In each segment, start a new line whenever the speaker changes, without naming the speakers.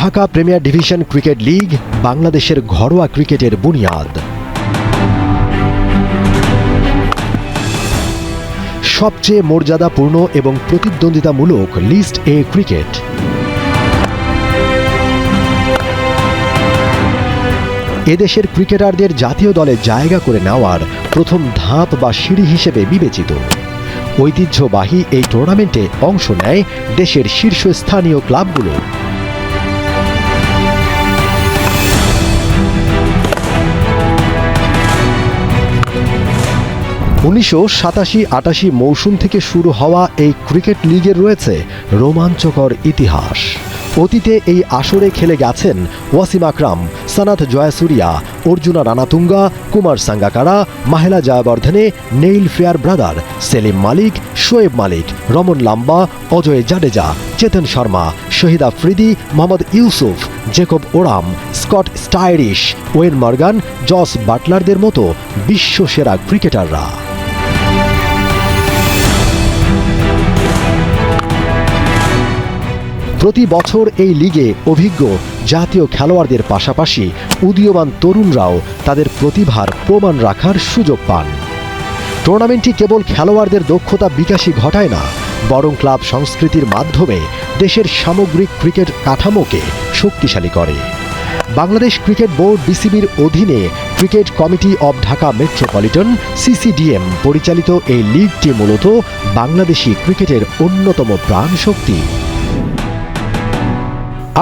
Dhaka premier division cricket league বাংলাদেশের ঘরোয়া ক্রিকেটের বুনিয়াদ। সবচেয়ে মর্যাদাপূর্ণ এবং প্রতিদ্বন্দ্বিতামূলক লিস্ট এ ক্রিকেট। এদেশের ক্রিকেটারদের জাতীয় দলে জায়গা করে নেওয়ার প্রথম ধাপ বা সিঁড়ি হিসেবে বিবেচিত। ঐতিহ্যবাহী এই টুর্নামেন্টে অংশ নেয় দেশের শীর্ষস্থানীয় ক্লাবগুলো। 1987-88 মৌসুম থেকে শুরু হওয়া এই ক্রিকেট লিগের রয়েছে রোমাঞ্চকর ইতিহাস। অতীতে এই আসরে খেলে গেছেন Wasim Akram, Sanath Jayasuriya, Arjuna Ranatunga, Kumar Sangakkara, Mahela Jayawardene, Neil Fairbrother, Salim Malik, Shoaib Malik, Raman Lamba, Ajay Jadeja, Chetan Sharma, Shahid Afridi, Mohammad Yousuf, Jacob Oram, Scott Styris, Eoin Morgan, Jos বাটলারদের মতো বিশ্বসেরা ক্রিকেটাররা। প্রতি বছর এই লিগে অভিজ্ঞ জাতীয় খেলোয়াড়দের পাশাপাশি উদীয়মান তরুণরাও তাদের প্রতিভার প্রমাণ রাখার সুযোগ পান। টুর্নামেন্টটি কেবল খেলোয়াড়দের দক্ষতা বিকাশই ঘটায় না, বরং ক্লাব সংস্কৃতির মাধ্যমে দেশের সামগ্রিক ক্রিকেট কাঠামোকে শক্তিশালী করে। বাংলাদেশ ক্রিকেট বোর্ড বিসিবির অধীনে cricket committee of Dhaka metropolitan CCDM পরিচালিত এই লিগটি মূলত বাংলাদেশি ক্রিকেটের অন্যতম প্রাণশক্তি।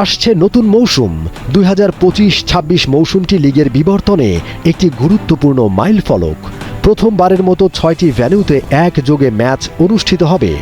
আসছে নতুন মৌসুম। 2025-26 মৌসুমটি লিগের বিবর্তনে একটি গুরুত্বপূর্ণ মাইলফলক। প্রথমবারের মতো 6টি ভেন্যুতে একযোগে ম্যাচ অনুষ্ঠিত হবে।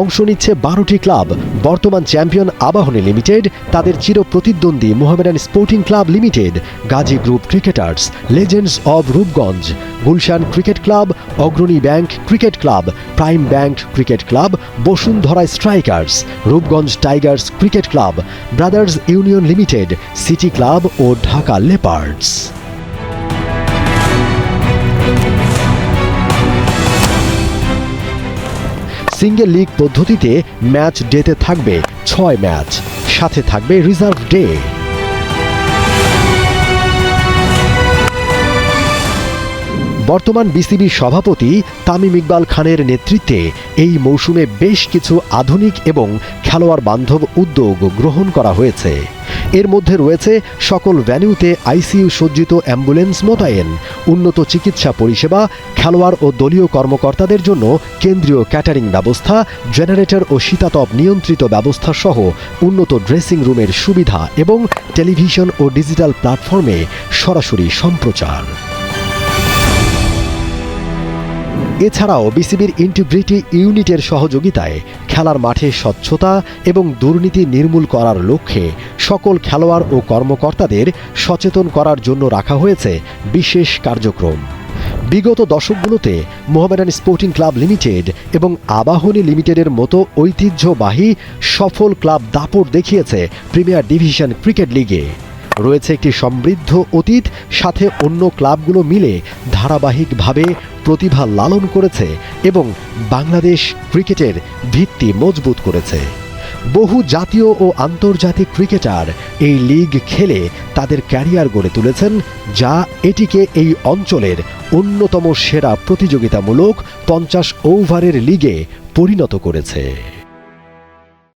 অংশ নিচ্ছে 12টি ক্লাব। বর্তমান চ্যাম্পিয়ন আবাহনী লিমিটেড, তাদের চিরপ্রতিদ্বন্দ্বী Mohammedan sporting club limited, Gazi group cricketers, legends of Rupganj, Gulshan cricket club, Agrani bank cricket club, prime bank cricket club, Bashundhara strikers, Rupganj tigers cricket club, brothers union limited, city club ও ঢাকা লেপার্ডস। সিঙ্গেল লিগ পদ্ধতিতে match ডেতে থাকবে 6 match, সাথে থাকবে reserve day. বর্তমান বিসিবির সভাপতি তামিম ইকবাল খানের নেতৃত্বে এই মৌসুমে বেশ কিছু আধুনিক এবং খেলোয়াড় বান্ধব উদ্যোগ গ্রহণ করা হয়েছে। এর মধ্যে রয়েছে সকল ভেন্যুতে আইসিইউ সজ্জিত অ্যাম্বুলেন্স মোতায়েন, উন্নত চিকিৎসা পরিষেবা, খেলোয়াড় ও দলীয় কর্মকর্তাদের জন্য কেন্দ্রীয় ক্যাটারিং ব্যবস্থা, জেনারেটর ও শীতাতপ নিয়ন্ত্রিত ব্যবস্থা সহ উন্নত ড্রেসিং রুমের সুবিধা এবং টেলিভিশন ও ডিজিটাল প্ল্যাটফর্মে সরাসরি সম্প্রচার। এছাড়াও বিসিবির ইন্টিগ্রিটি ইউনিটের সহযোগিতায় খেলার মাঠে স্বচ্ছতা এবং দুর্নীতি নির্মূল করার লক্ষ্যে সকল খেলোয়াড় ও কর্মকর্তাদের সচেতন করার জন্য রাখা হয়েছে বিশেষ কার্যক্রম। বিগত দশকগুলোতে মোহামেডান স্পোর্টিং ক্লাব লিমিটেড এবং আবাহনী লিমিটেডের মতো ঐতিহ্যবাহী সফল ক্লাব দাপট দেখিয়েছে প্রিমিয়ার ডিভিশন ক্রিকেট লিগে। রয়েছে একটি সমৃদ্ধ অতীত, সাথে অন্য ক্লাবগুলো মিলে ধারাবাহিকভাবে প্রতিভা লালন করেছে এবং বাংলাদেশ ক্রিকেটের ভিত্তি মজবুত করেছে। বহু জাতীয় ও আন্তর্জাতিক ক্রিকেটার এই লিগ খেলে তাদের ক্যারিয়ার গড়ে তুলেছেন, যা এটিকে এই অঞ্চলের অন্যতম সেরা প্রতিযোগিতামূলক 50 ওভারের লিগে পরিণত করেছে।